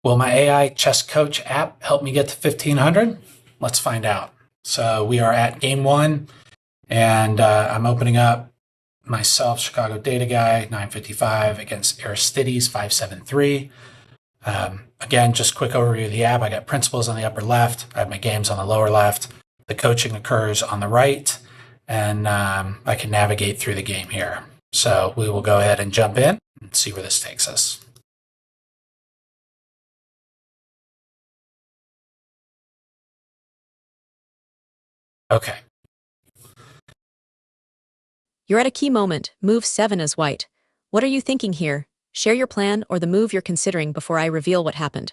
Will my AI chess coach app help me get to 1500? Let's find out. So we are at game one, and I'm opening up myself, Chicago Data Guy, 955 against Aristides, 573. Again, just quick overview of the app. I got principals on the upper left. I have my games on the lower left. The coaching occurs on the right, and I can navigate through the game here. So we will go ahead and jump in and see where this takes us. Okay. You're at a key moment. Move 7 as white. What are you thinking here? Share your plan or the move you're considering before I reveal what happened.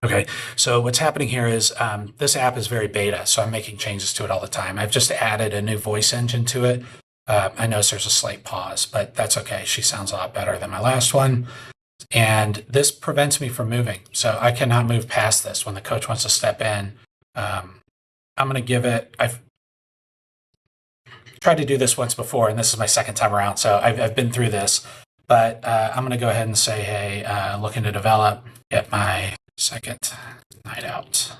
Okay, so what's happening here is this app is very beta, so I'm making changes to it all the time. I've just added a new voice engine to it. I notice there's a slight pause, but that's okay. She sounds a lot better than my last one. And this prevents me from moving. So I cannot move past this. When the coach wants to step in, I'm going to give it, I've tried to do this once before, and this is my second time around. So I've been through this, but I'm going to go ahead and say, hey, looking to develop, get my second night out.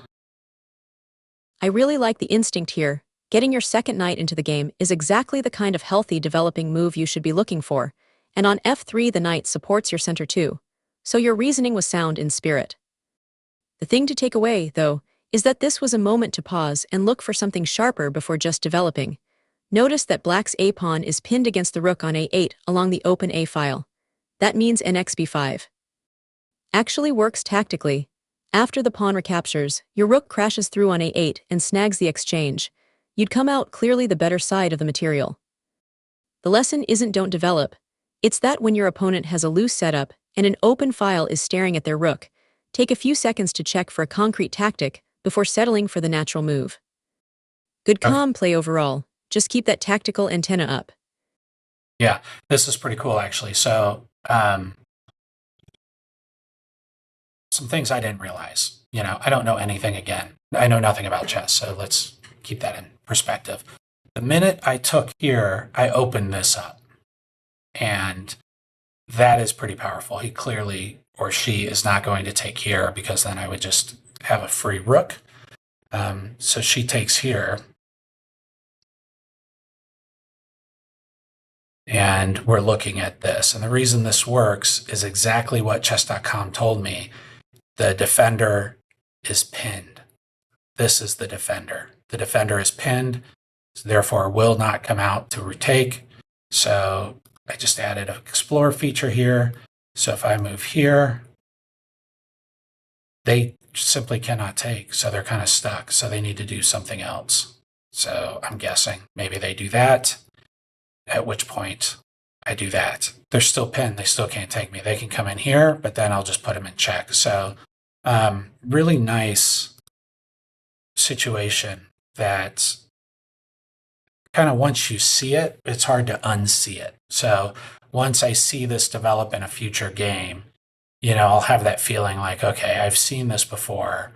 I really like the instinct here. Getting your second knight into the game is exactly the kind of healthy developing move you should be looking for, and on f3 the knight supports your center too, so your reasoning was sound in spirit. The thing to take away, though, is that this was a moment to pause and look for something sharper before just developing. Notice that black's a-pawn is pinned against the rook on a8 along the open a file. That means nxb5. Actually works tactically. After the pawn recaptures, your rook crashes through on a8 and snags the exchange. You'd come out clearly the better side of the material. The lesson isn't don't develop. It's that when your opponent has a loose setup and an open file is staring at their rook, take a few seconds to check for a concrete tactic before settling for the natural move. Good calm play overall. Just keep that tactical antenna up. Yeah, this is pretty cool, actually. So some things I didn't realize. I don't know anything again. I know nothing about chess, so let's keep that in perspective. The minute I took here, I opened this up. And that is pretty powerful. He clearly, or she, is not going to take here because then I would just have a free rook. So she takes here. And we're looking at this. And the reason this works is exactly what chess.com told me. The defender is pinned. This is the defender. The defender is pinned, therefore will not come out to retake. So I just added an explore feature here. So if I move here, they simply cannot take. So they're kind of stuck. So they need to do something else. So I'm guessing maybe they do that, at which point I do that. They're still pinned. They still can't take me. They can come in here, but then I'll just put them in check. So really nice situation that kind of once you see it, it's hard to unsee it. So once I see this develop in a future game, I'll have that feeling like, okay, I've seen this before.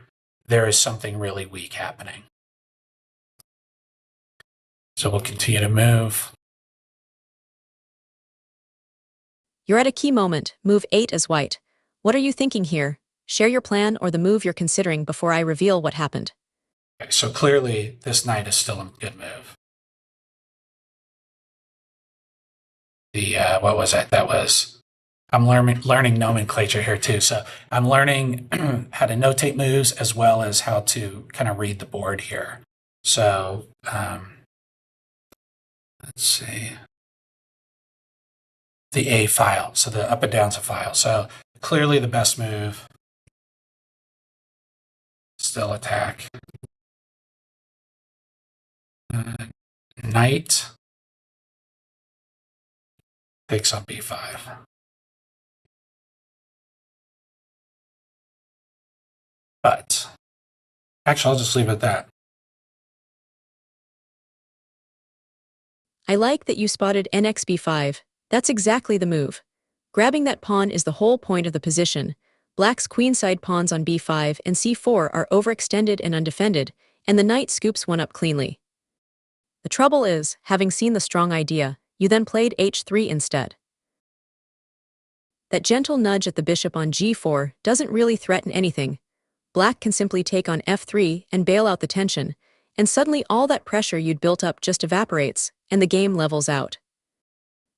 There is something really weak happening. So we'll continue to move. You're at a key moment. Move 8 as white. What are you thinking here? Share your plan or the move you're considering before I reveal what happened. Okay, so clearly this knight is still a good move. What was that? That was, I'm learning nomenclature here too. So I'm learning how to notate moves as well as how to kind of read the board here. So let's see. The A file, so the up and down's a file. So clearly the best move, still attack. Knight takes on B5. But actually, I'll just leave it at that. I like that you spotted nxb5. That's exactly the move. Grabbing that pawn is the whole point of the position. Black's queenside pawns on b5 and c4 are overextended and undefended, and the knight scoops one up cleanly. The trouble is, having seen the strong idea, you then played h3 instead. That gentle nudge at the bishop on g4 doesn't really threaten anything. Black can simply take on f3 and bail out the tension, and suddenly all that pressure you'd built up just evaporates, and the game levels out.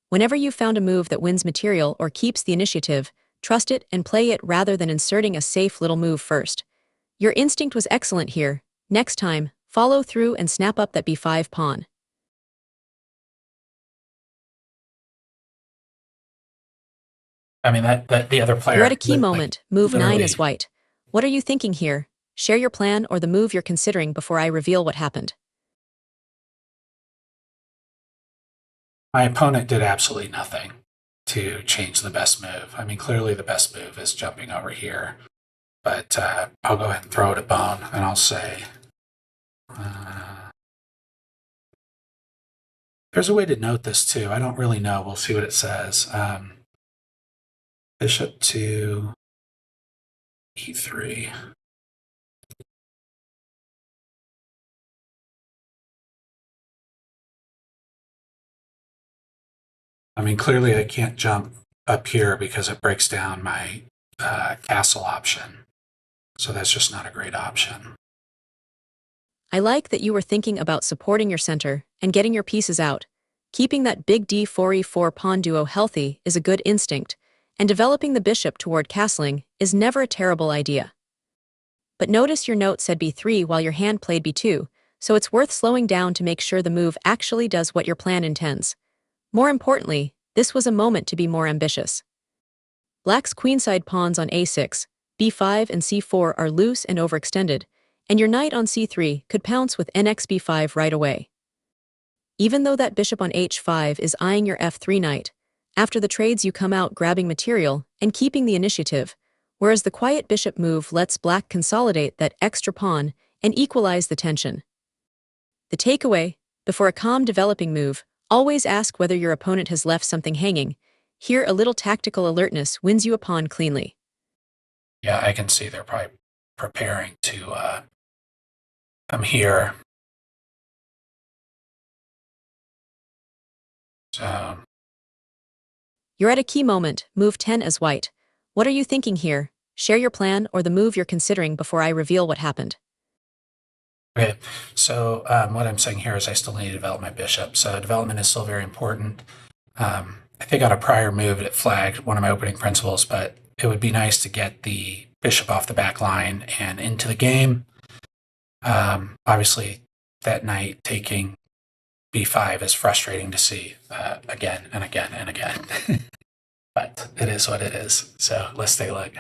Whenever you've found a move that wins material or keeps the initiative, trust it and play it rather than inserting a safe little move first. Your instinct was excellent here. Next time, follow through and snap up that b5 pawn. I mean, that the other player. You're at a key moment. Move 9 literally- is white. What are you thinking here? Share your plan or the move you're considering before I reveal what happened. My opponent did absolutely nothing to change the best move. I mean, clearly the best move is jumping over here. But I'll go ahead and throw it a bone, and I'll say, there's a way to note this too. I don't really know. We'll see what it says. Bishop to e3. I mean, clearly I can't jump up here because it breaks down my castle option. So that's just not a great option. I like that you were thinking about supporting your center and getting your pieces out. Keeping that big d4e4 pawn duo healthy is a good instinct, and developing the bishop toward castling is never a terrible idea. But notice your note said b3 while your hand played b2, so it's worth slowing down to make sure the move actually does what your plan intends. More importantly, this was a moment to be more ambitious. Black's queenside pawns on a6, b5 and c4 are loose and overextended, and your knight on c3 could pounce with nxb5 right away. Even though that bishop on h5 is eyeing your f3 knight, after the trades you come out grabbing material and keeping the initiative, whereas the quiet bishop move lets Black consolidate that extra pawn and equalize the tension. The takeaway, before a calm developing move, always ask whether your opponent has left something hanging. Here, a little tactical alertness wins you a pawn cleanly. Yeah, I can see they're probably preparing to come here. So You're at a key moment. Move 10 as white. What are you thinking here? Share your plan or the move you're considering before I reveal what happened. okay, so what I'm saying here is I still need to develop my bishop. So development is still very important. I think on a prior move it flagged one of my opening principles, but it would be nice to get the bishop off the back line and into the game. Obviously, that knight taking b5 is frustrating to see again and again and again. But it is what it is. So let's take a look.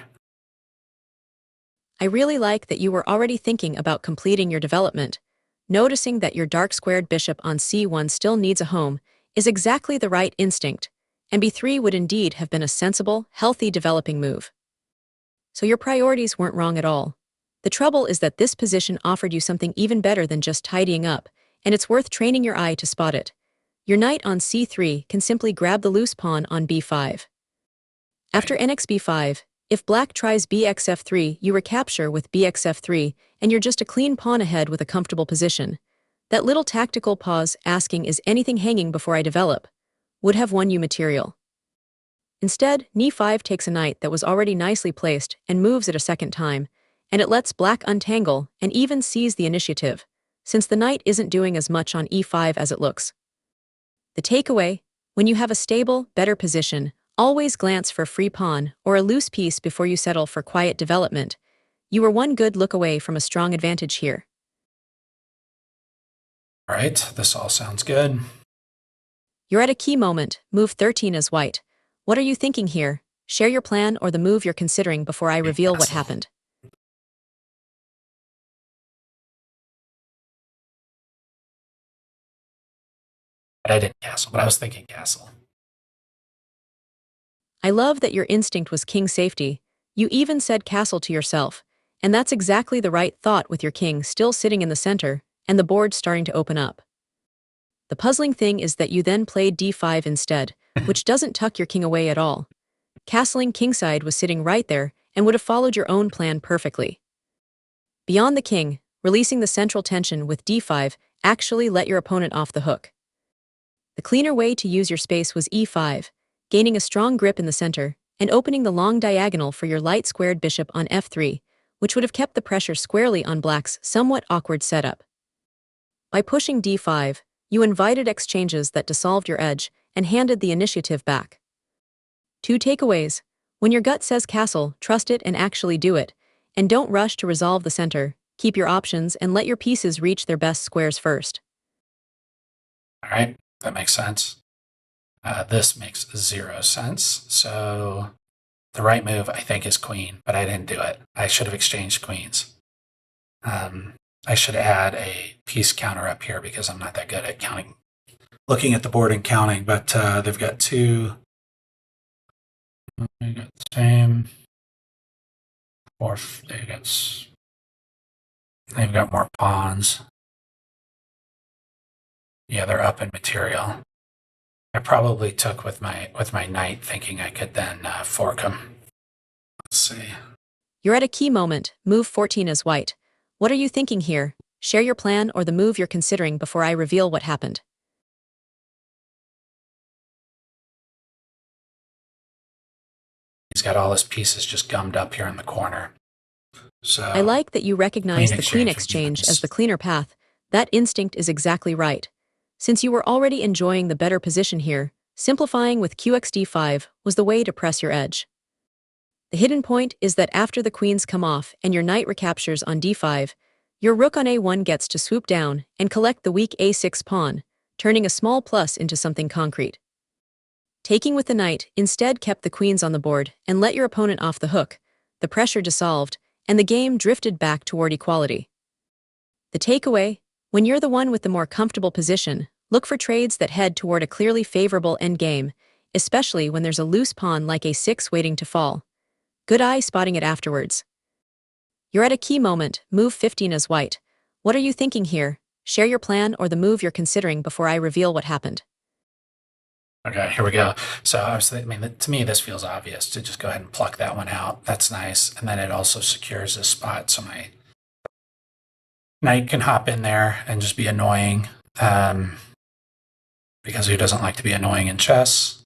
I really like that you were already thinking about completing your development. Noticing that your dark-squared bishop on c1 still needs a home is exactly the right instinct, and b3 would indeed have been a sensible, healthy developing move. So your priorities weren't wrong at all. The trouble is that this position offered you something even better than just tidying up, and it's worth training your eye to spot it. Your knight on c3 can simply grab the loose pawn on b5. After nxb5, if Black tries bxf3, you recapture with bxf3, and you're just a clean pawn ahead with a comfortable position. That little tactical pause asking is anything hanging before I develop would have won you material. Instead, e5 takes a knight that was already nicely placed and moves it a second time, and it lets Black untangle and even seize the initiative, since the knight isn't doing as much on e5 as it looks. The takeaway, when you have a stable, better position, always glance for a free pawn or a loose piece before you settle for quiet development. You were one good look away from a strong advantage here. All right, this all sounds good. You're at a key moment. Move 13 as white. What are you thinking here? Share your plan or the move you're considering before I reveal what happened. But I didn't castle, but I was thinking castle. I love that your instinct was king safety. You even said castle to yourself, and that's exactly the right thought with your king still sitting in the center and the board starting to open up. The puzzling thing is that you then played d5 instead, which doesn't tuck your king away at all. Castling kingside was sitting right there and would have followed your own plan perfectly. Beyond the king, releasing the central tension with d5 actually let your opponent off the hook. The cleaner way to use your space was e5, gaining a strong grip in the center, and opening the long diagonal for your light squared bishop on f3, which would have kept the pressure squarely on black's somewhat awkward setup. By pushing d5, you invited exchanges that dissolved your edge and handed the initiative back. 2 takeaways. When your gut says castle, trust it and actually do it, and don't rush to resolve the center. Keep your options and let your pieces reach their best squares first. All right, that makes sense. This makes 0 sense. So the right move, I think, is queen, but I didn't do it. I should have exchanged queens. I should add a piece counter up here because I'm not that good at counting, looking at the board and counting, but they've got 2. They got the same. Fourth, they've got more pawns. Yeah, they're up in material. I probably took with my knight, thinking I could then fork them. Let's see. You're at a key moment. Move 14 is white. What are you thinking here? Share your plan or the move you're considering before I reveal what happened. He's got all his pieces just gummed up here in the corner. So I like that you recognize the queen exchange nice. as the cleaner path. That instinct is exactly right. Since you were already enjoying the better position here, simplifying with qxd5 was the way to press your edge. The hidden point is that after the queens come off and your knight recaptures on d5, your rook on a1 gets to swoop down and collect the weak a6 pawn, turning a small plus into something concrete. Taking with the knight instead kept the queens on the board and let your opponent off the hook. The pressure dissolved, and the game drifted back toward equality. The takeaway: when you're the one with the more comfortable position, look for trades that head toward a clearly favorable endgame, especially when there's a loose pawn like a6 waiting to fall. Good eye spotting it afterwards. You're at a key moment. Move 15 is white. What are you thinking here? Share your plan or the move you're considering before I reveal what happened. Okay, here we go. So I mean, to me, this feels obvious to just go ahead and pluck that one out. That's nice. And then it also secures this spot so my knight can hop in there and just be annoying, because who doesn't like to be annoying in chess?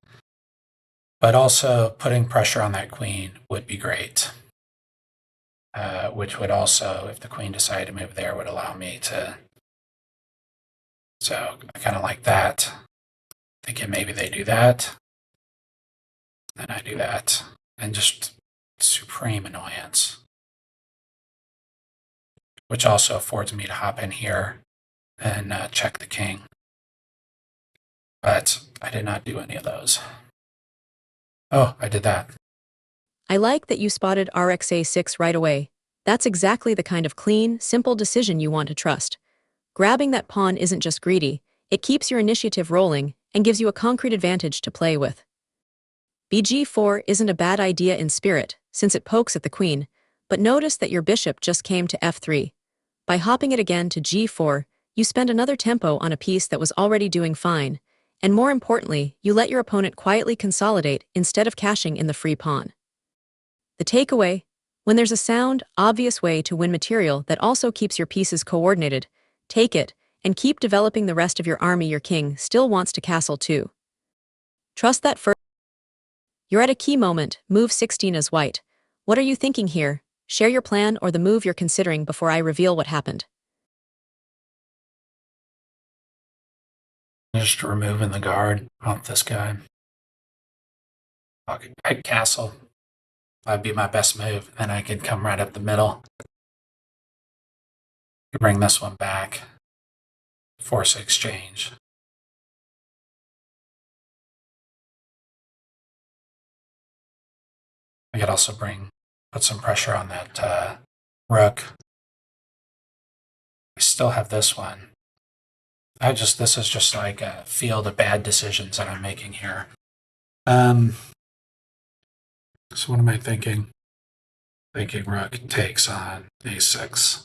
But also putting pressure on that queen would be great, which would also, if the queen decided to move there, would allow me to. So I kind of like that. Thinking maybe they do that, and I do that, and just supreme annoyance, which also affords me to hop in here and check the king. But I did not do any of those. Oh, I did that. I like that you spotted rxa6 right away. That's exactly the kind of clean, simple decision you want to trust. Grabbing that pawn isn't just greedy, it keeps your initiative rolling and gives you a concrete advantage to play with. bg4 isn't a bad idea in spirit, since it pokes at the queen, but notice that your bishop just came to f3. By hopping it again to g4, you spend another tempo on a piece that was already doing fine, and more importantly, you let your opponent quietly consolidate instead of cashing in the free pawn. The takeaway: when there's a sound, obvious way to win material that also keeps your pieces coordinated, take it, and keep developing the rest of your army. Your king still wants to castle too. Trust that first. You're at a key moment. Move 16 is white. What are you thinking here? Share your plan or the move you're considering before I reveal what happened. Just removing the guard off this guy. I'd castle. That'd be my best move. Then I could come right up the middle. Bring this one back. Force exchange. I could also put some pressure on that rook. I still have this one. This is just like a field of bad decisions that I'm making here. So what am I thinking? Thinking rook takes on a6.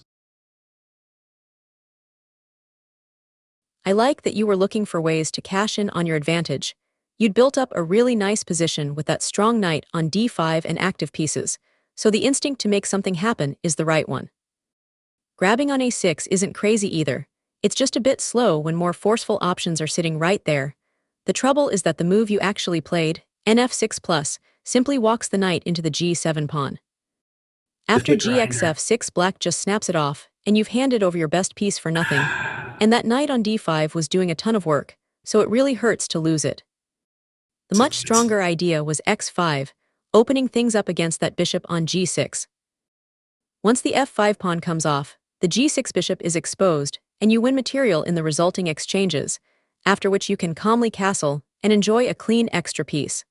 I like that you were looking for ways to cash in on your advantage. You'd built up a really nice position with that strong knight on d5 and active pieces, so the instinct to make something happen is the right one. Grabbing on a6 isn't crazy either. It's just a bit slow when more forceful options are sitting right there. The trouble is that the move you actually played, nf6+, simply walks the knight into the g7 pawn. The After big grinder. gxf6, black just snaps it off, and you've handed over your best piece for nothing. And that knight on d5 was doing a ton of work, so it really hurts to lose it. The much stronger idea was x5, opening things up against that bishop on g6. Once the f5 pawn comes off, the g6 bishop is exposed, and you win material in the resulting exchanges, after which you can calmly castle and enjoy a clean extra piece.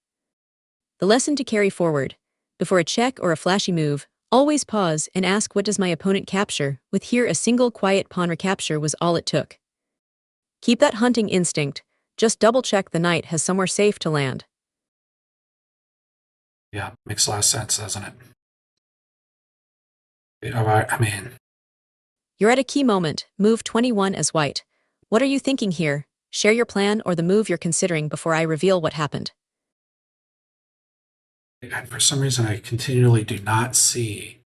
The lesson to carry forward: before a check or a flashy move, always pause and ask, what does my opponent capture? With here, a single quiet pawn recapture was all it took. Keep that hunting instinct, just double-check the knight has somewhere safe to land. Yeah, makes a lot of sense, doesn't it? I mean, You're at a key moment, move 21 as white. What are you thinking here? Share your plan or the move you're considering before I reveal what happened. for some reason, I continually do not see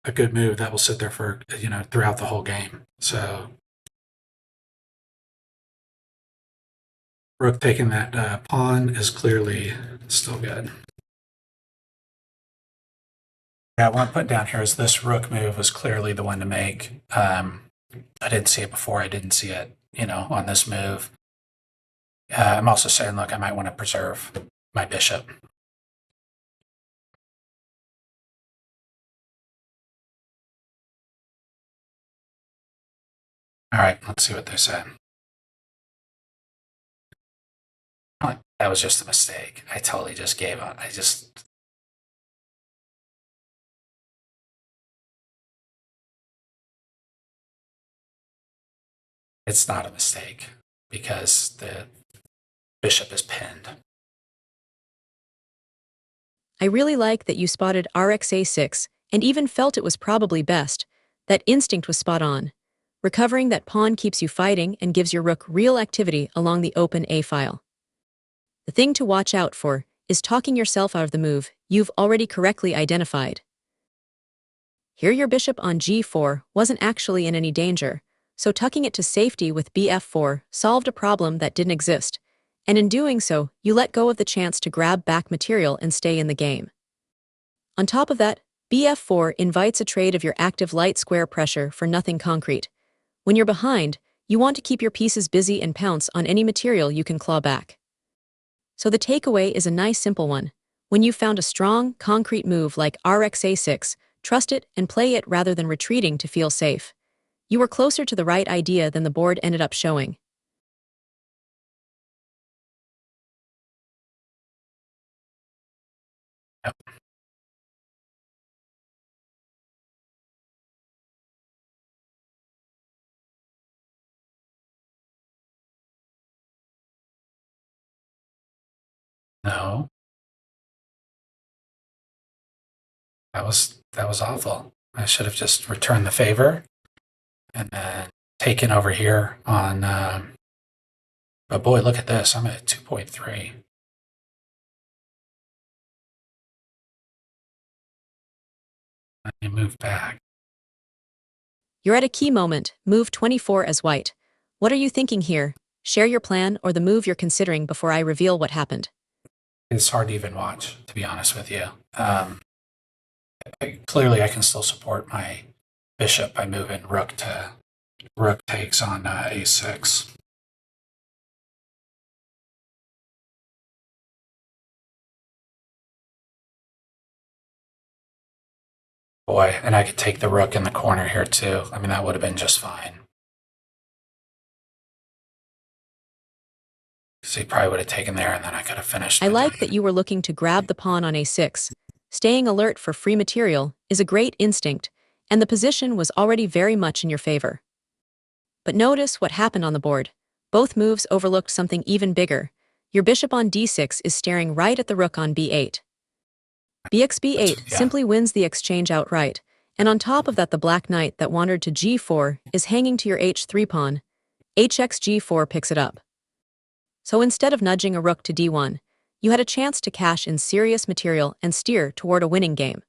a good move that will sit there for, throughout the whole game. So, rook taking that pawn is clearly still good. Yeah, what I put down here is this rook move was clearly the one to make. I didn't see it before. I didn't see it, on this move. I'm also saying, look, I might want to preserve my bishop. All right, let's see what they say. That was just a mistake. I totally just gave up. It's not a mistake because the bishop is pinned. I really like that you spotted rxa6 and even felt it was probably best. That instinct was spot on. Recovering that pawn keeps you fighting and gives your rook real activity along the open A file. The thing to watch out for is talking yourself out of the move you've already correctly identified. Here your bishop on g4 wasn't actually in any danger, so tucking it to safety with bf4 solved a problem that didn't exist, and in doing so, you let go of the chance to grab back material and stay in the game. On top of that, bf4 invites a trade of your active light square pressure for nothing concrete. When you're behind, you want to keep your pieces busy and pounce on any material you can claw back. So the takeaway is a nice simple one. When you've found a strong, concrete move like rxa6, trust it and play it rather than retreating to feel safe. You were closer to the right idea than the board ended up showing. Yep. No, that was awful. I should have just returned the favor and then taken over here on. But boy, look at this. I'm at 2.3. Let me move back. You're at a key moment, move 24 as white. What are you thinking here? Share your plan or the move you're considering before I reveal what happened. It's hard to even watch, to be honest with you. Clearly, I can still support my bishop by moving rook takes on a6. Boy, and I could take the rook in the corner here too. I mean, that would have been just fine. So he probably would have taken there, and then I could have finished. I like that you were looking to grab the pawn on a6. Staying alert for free material is a great instinct, and the position was already very much in your favor. But notice what happened on the board. Both moves overlooked something even bigger. Your bishop on d6 is staring right at the rook on b8. bxb8 simply wins the exchange outright, and on top of that the black knight that wandered to g4 is hanging to your h3 pawn. hxg4 picks it up. So instead of nudging a rook to d1, you had a chance to cash in serious material and steer toward a winning game.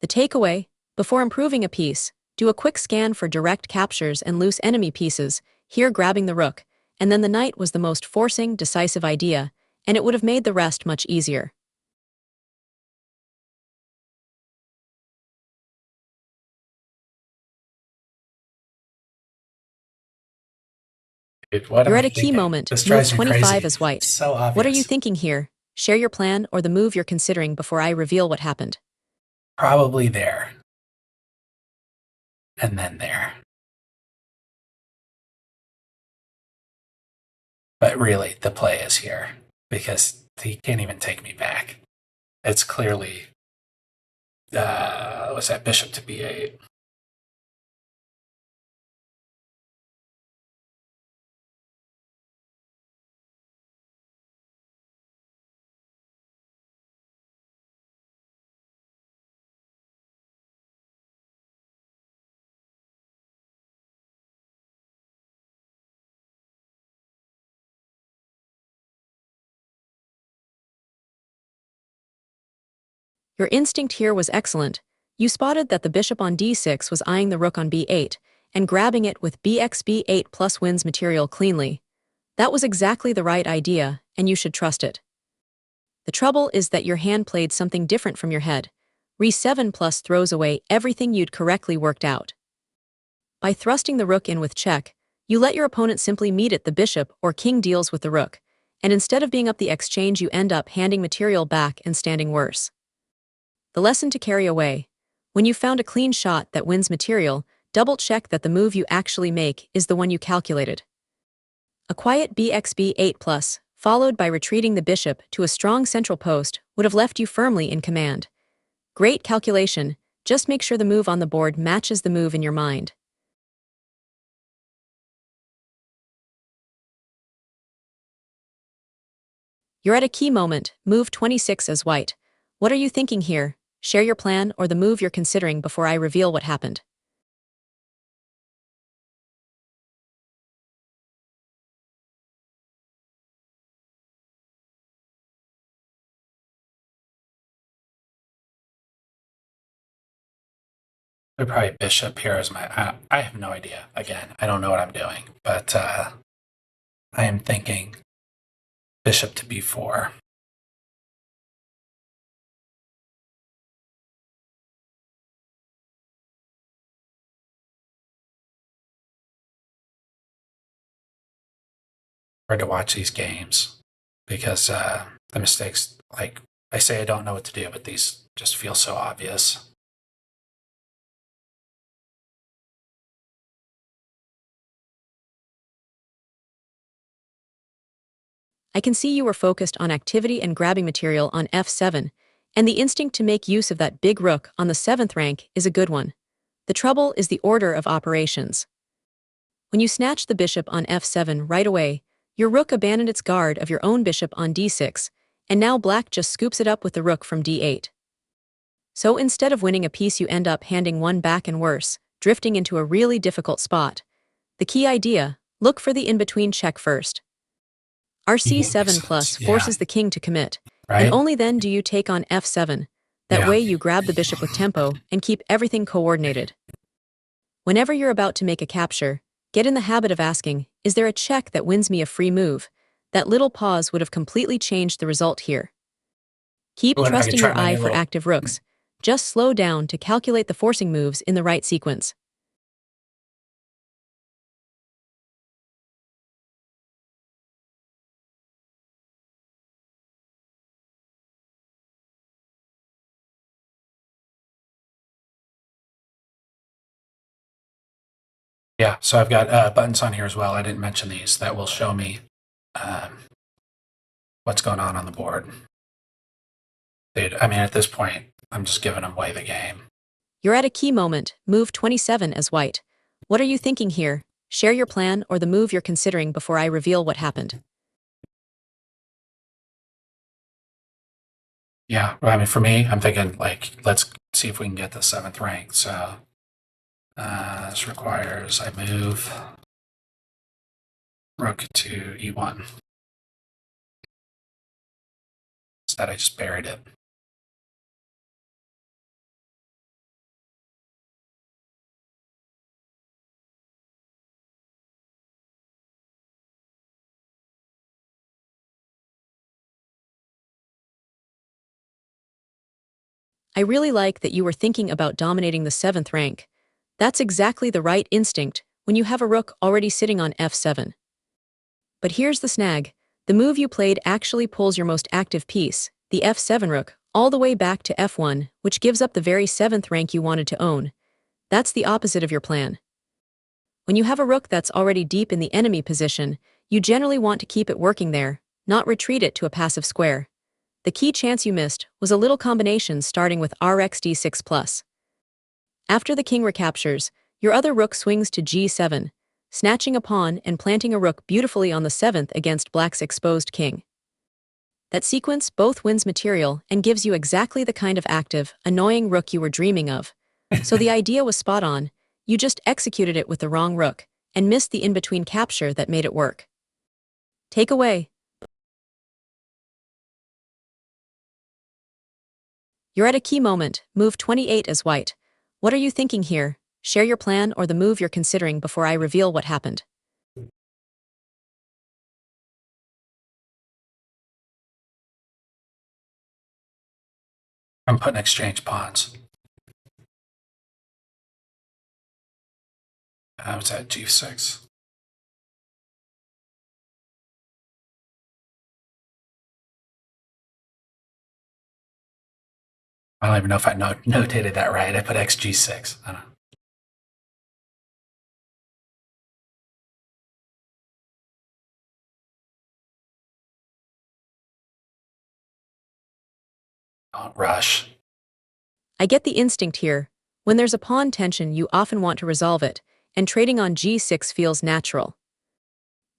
The takeaway: before improving a piece, do a quick scan for direct captures and loose enemy pieces, here grabbing the rook, and then the knight was the most forcing, decisive idea, and it would have made the rest much easier. Dude, what am You're I at a key thinking? moment. This Move drives me 25 crazy. as white. It's so What are you obvious. thinking here? Share your plan or the move you're considering before I reveal what happened. Probably there. And then there. But really, the play is here because he can't even take me back. It's clearly, what's that, bishop to b8. Your instinct here was excellent. You spotted that the bishop on d6 was eyeing the rook on b8 and grabbing it with bxb8 plus wins material cleanly. That was exactly the right idea, and you should trust it. The trouble is that your hand played something different from your head. Re7 plus throws away everything you'd correctly worked out. By thrusting the rook in with check, you let your opponent simply meet it. The bishop or king deals with the rook, and instead of being up the exchange you end up handing material back and standing worse. The lesson to carry away: when you found a clean shot that wins material, double-check that the move you actually make is the one you calculated. A quiet bxb8 plus, followed by retreating the bishop to a strong central post, would have left you firmly in command. Great calculation, just make sure the move on the board matches the move in your mind. You're at a key moment. Move 26 as white. What are you thinking here? Share your plan or the move you're considering before I reveal what happened. Probably bishop here is my. I have no idea. Again, I don't know what I'm doing, but I am thinking bishop to b4. Hard to watch these games because the mistakes, like I say, I don't know what to do, but these just feel so obvious. I can see you were focused on activity and grabbing material on f7, and the instinct to make use of that big rook on the 7th rank is a good one. The trouble is the order of operations. When you snatch the bishop on f7 right away, your rook abandoned its guard of your own bishop on d6, and now black just scoops it up with the rook from d8. So instead of winning a piece you end up handing one back and worse, drifting into a really difficult spot. The key idea: look for the in-between check first. Makes RC7 sense. plus Yeah. forces the king to commit, and Right. only then do you take on f7. That Yeah. way you grab the bishop with tempo and keep everything coordinated. Whenever you're about to make a capture, get in the habit of asking, is there a check that wins me a free move? That little pause would have completely changed the result here. Keep What if I could trusting try your my eye new for little? active rooks. Just slow down to calculate the forcing moves in the right sequence. Yeah. So I've got buttons on here as well. I didn't mention these. That will show me um, what's going on the board. Dude, I mean, at this point, I'm just giving away the game. You're at a key moment. Move 27 as white. What are you thinking here? Share your plan or the move you're considering before I reveal what happened. Yeah. Well, I mean, for me, I'm thinking like, let's see if we can get the 7th rank. So this requires I move rook to e1. Instead, I just buried it. I really like that you were thinking about dominating the 7th rank. That's exactly the right instinct when you have a rook already sitting on f7. But here's the snag. The move you played actually pulls your most active piece, the f7 rook, all the way back to f1, which gives up the very 7th rank you wanted to own. That's the opposite of your plan. When you have a rook that's already deep in the enemy position, you generally want to keep it working there, not retreat it to a passive square. The key chance you missed was a little combination starting with rx d6+. After the king recaptures, your other rook swings to g7, snatching a pawn and planting a rook beautifully on the 7th against black's exposed king. That sequence both wins material and gives you exactly the kind of active, annoying rook you were dreaming of. So the idea was spot on, you just executed it with the wrong rook, and missed the in-between capture that made it work. Takeaway. You're at a key moment, move 28 as white. What are you thinking here? Share your plan or the move you're considering before I reveal what happened. I'm putting exchange pawns. I was at g6. I don't even know if I notated that right. I put xg6. I don't know. Don't rush. I get the instinct here. When there's a pawn tension, you often want to resolve it, and trading on g6 feels natural.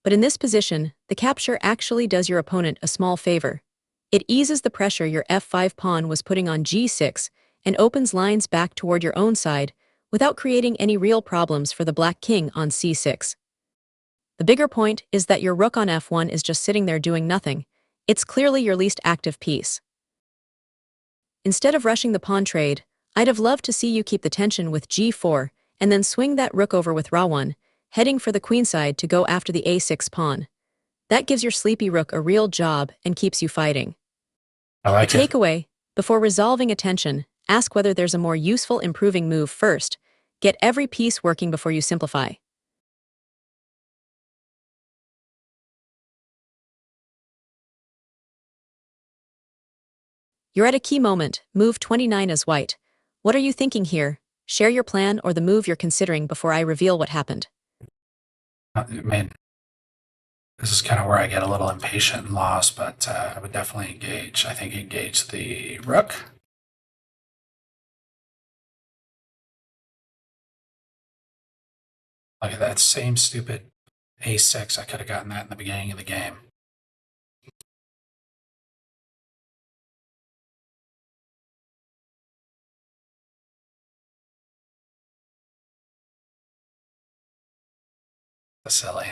But in this position, the capture actually does your opponent a small favor. It eases the pressure your f5 pawn was putting on g6 and opens lines back toward your own side without creating any real problems for the black king on c6. The bigger point is that your rook on f1 is just sitting there doing nothing. It's clearly your least active piece. Instead of rushing the pawn trade, I'd have loved to see you keep the tension with g4 and then swing that rook over with ra1, heading for the queenside to go after the a6 pawn. That gives your sleepy rook a real job and keeps you fighting. I like The it. takeaway, before resolving a tension, ask whether there's a more useful improving move first. Get every piece working before you simplify. You're at a key moment, move 29 as white. What are you thinking here? Share your plan or the move you're considering before I reveal what happened. I mean, this is kind of where I get a little impatient and lost, but I would definitely engage. I think engage the rook. Look at that same stupid a6. I could have gotten that in the beginning of the game. That's silly.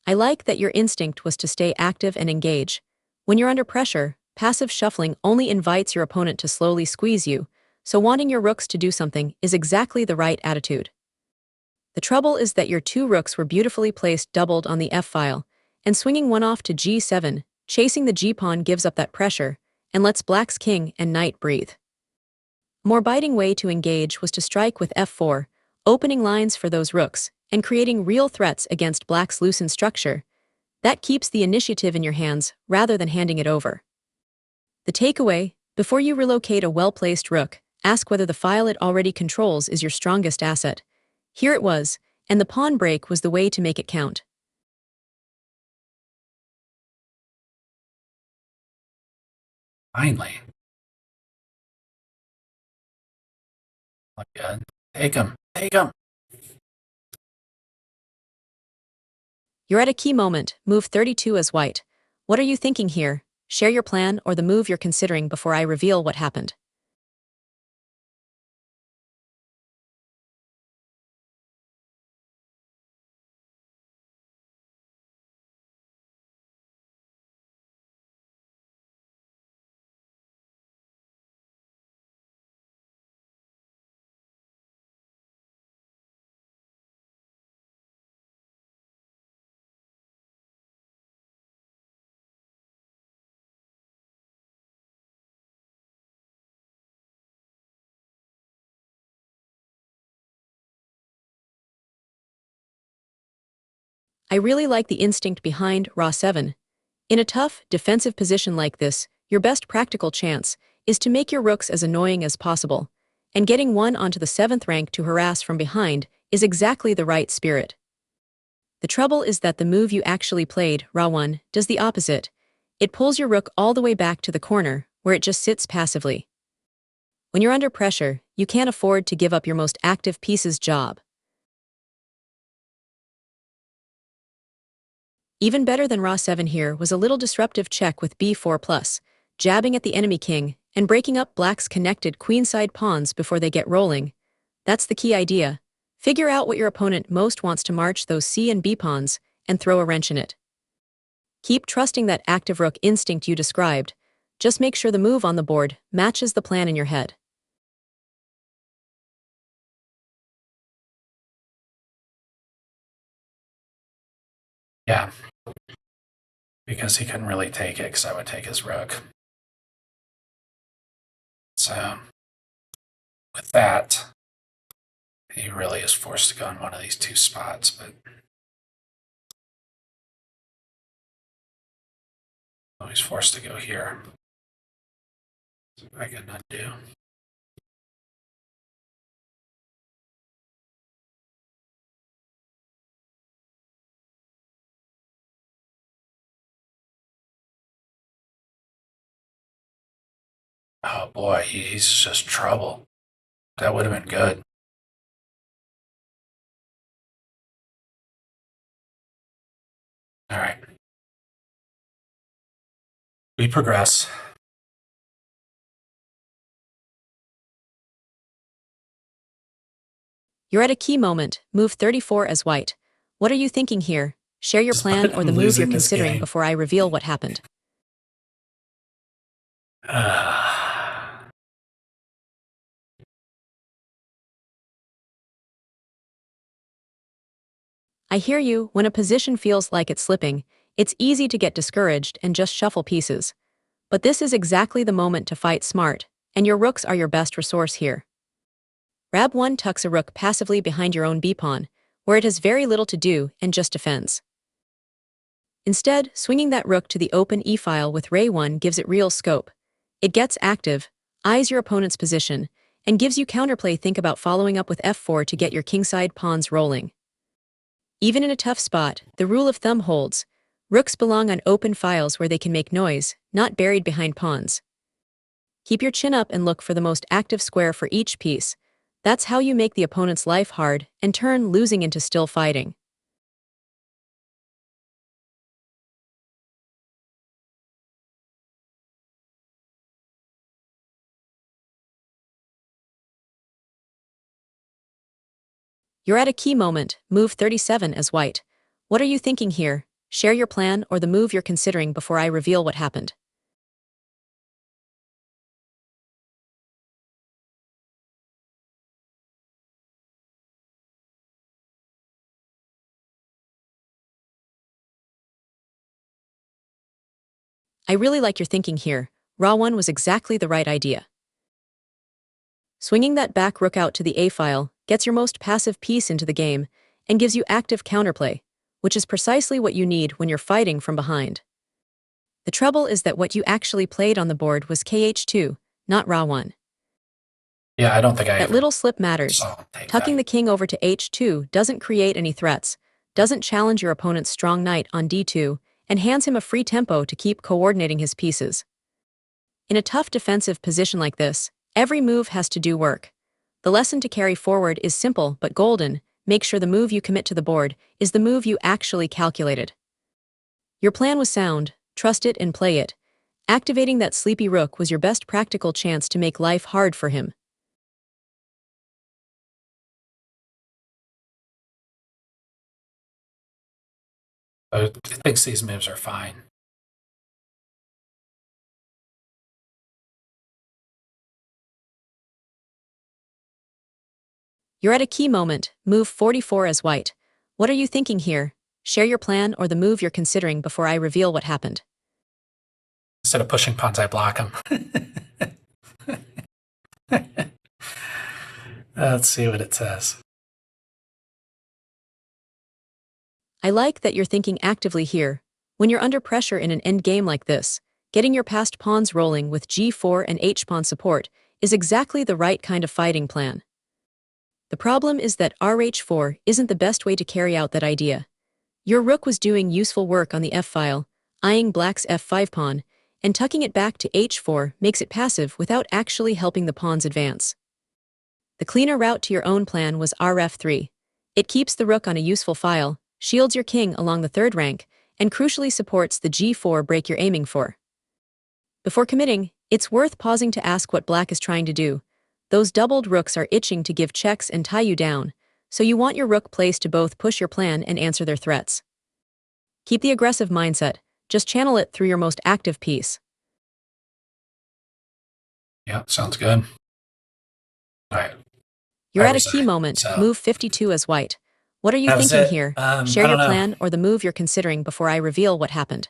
I like that your instinct was to stay active and engage. When you're under pressure, passive shuffling only invites your opponent to slowly squeeze you, so wanting your rooks to do something is exactly the right attitude. The trouble is that your two rooks were beautifully placed doubled on the f-file, and swinging one off to g7, chasing the g-pawn gives up that pressure, and lets black's king and knight breathe. A more biting way to engage was to strike with f4, opening lines for those rooks, and creating real threats against black's loosened structure. That keeps the initiative in your hands rather than handing it over. The takeaway, before you relocate a well-placed rook, ask whether the file it already controls is your strongest asset. Here it was, and the pawn break was the way to make it count. Finally. Look good. Take him. Take him. You're at a key moment, move 32 as white. What are you thinking here? Share your plan or the move you're considering before I reveal what happened. I really like the instinct behind Raw 7. In a tough, defensive position like this, your best practical chance is to make your rooks as annoying as possible, and getting one onto the 7th rank to harass from behind is exactly the right spirit. The trouble is that the move you actually played, Raw 1, does the opposite. It pulls your rook all the way back to the corner, where it just sits passively. When you're under pressure, you can't afford to give up your most active piece's job. Even better than Raw 7 here was a little disruptive check with b4+, jabbing at the enemy king and breaking up black's connected queenside pawns before they get rolling. That's the key idea. Figure out what your opponent most wants to march those c and b pawns and throw a wrench in it. Keep trusting that active rook instinct you described. Just make sure the move on the board matches the plan in your head. Yeah, because he couldn't really take it because I would take his rook. So with that, he really is forced to go in one of these two spots, but he's forced to go here. So I can undo. Oh boy, he's just trouble. That would have been good. All right. We progress. You're at a key moment, move 34 as white. What are you thinking here? Share your plan or the move you're considering before I reveal what happened. I hear you. When a position feels like it's slipping, it's easy to get discouraged and just shuffle pieces. But this is exactly the moment to fight smart, and your rooks are your best resource here. Rab 1 tucks a rook passively behind your own b-pawn, where it has very little to do and just defends. Instead, swinging that rook to the open e-file with Ray 1 gives it real scope. It gets active, eyes your opponent's position, and gives you counterplay. Think about following up with f4 to get your kingside pawns rolling. Even in a tough spot, the rule of thumb holds. Rooks belong on open files where they can make noise, not buried behind pawns. Keep your chin up and look for the most active square for each piece. That's how you make the opponent's life hard and turn losing into still fighting. You're at a key moment, move 37 as white. What are you thinking here? Share your plan or the move you're considering before I reveal what happened. I really like your thinking here. Raw 1 was exactly the right idea. Swinging that back rook out to the a-file gets your most passive piece into the game and gives you active counterplay, which is precisely what you need when you're fighting from behind. The trouble is that what you actually played on the board was kh2, not Raw 1. Yeah, I don't think I That even little slip matters. saw him take Tucking the that. king over to h2 doesn't create any threats, doesn't challenge your opponent's strong knight on d2, and hands him a free tempo to keep coordinating his pieces. In a tough defensive position like this, every move has to do work. The lesson to carry forward is simple but golden. Make sure the move you commit to the board is the move you actually calculated. Your plan was sound, trust it and play it. Activating that sleepy rook was your best practical chance to make life hard for him. I thinks these moves are fine. You're at a key moment, move 44 as white. What are you thinking here? Share your plan or the move you're considering before I reveal what happened. Instead of pushing pawns, I block them. Let's see what it says. I like that you're thinking actively here. When you're under pressure in an endgame like this, getting your passed pawns rolling with g4 and h-pawn support is exactly the right kind of fighting plan. The problem is that rh4 isn't the best way to carry out that idea. Your rook was doing useful work on the f-file, eyeing black's f5 pawn, and tucking it back to h4 makes it passive without actually helping the pawns advance. The cleaner route to your own plan was rf3. It keeps the rook on a useful file, shields your king along the third rank, and crucially supports the g4 break you're aiming for. Before committing, it's worth pausing to ask what black is trying to do. Those doubled rooks are itching to give checks and tie you down, so you want your rook placed to both push your plan and answer their threats. Keep the aggressive mindset, just channel it through your most active piece. Yeah, sounds good. All right. You're Where at a was key I? moment, So move 52 as white. What are you that was thinking it. here? I Share your don't know. plan or the move you're considering before I reveal what happened.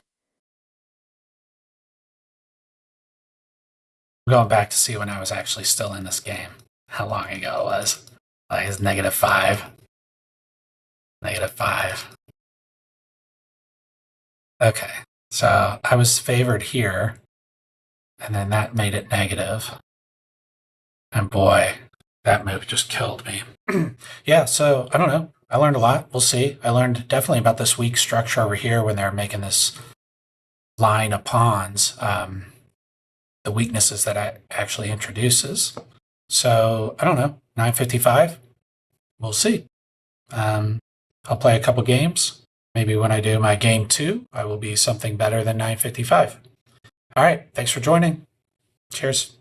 I'm going back to see when I was actually still in this game. How long ago it was. Like it's -5. -5. Okay. So I was favored here, and then that made it negative. And boy, that move just killed me. Yeah, so I don't know. I learned a lot. We'll see. I learned definitely about this weak structure over here when they're making this line of pawns, the weaknesses that it actually introduces. So I don't know. 955. We'll see. I'll play a couple games. Maybe when I do my game 2, I will be something better than 955. All right. Thanks for joining. Cheers.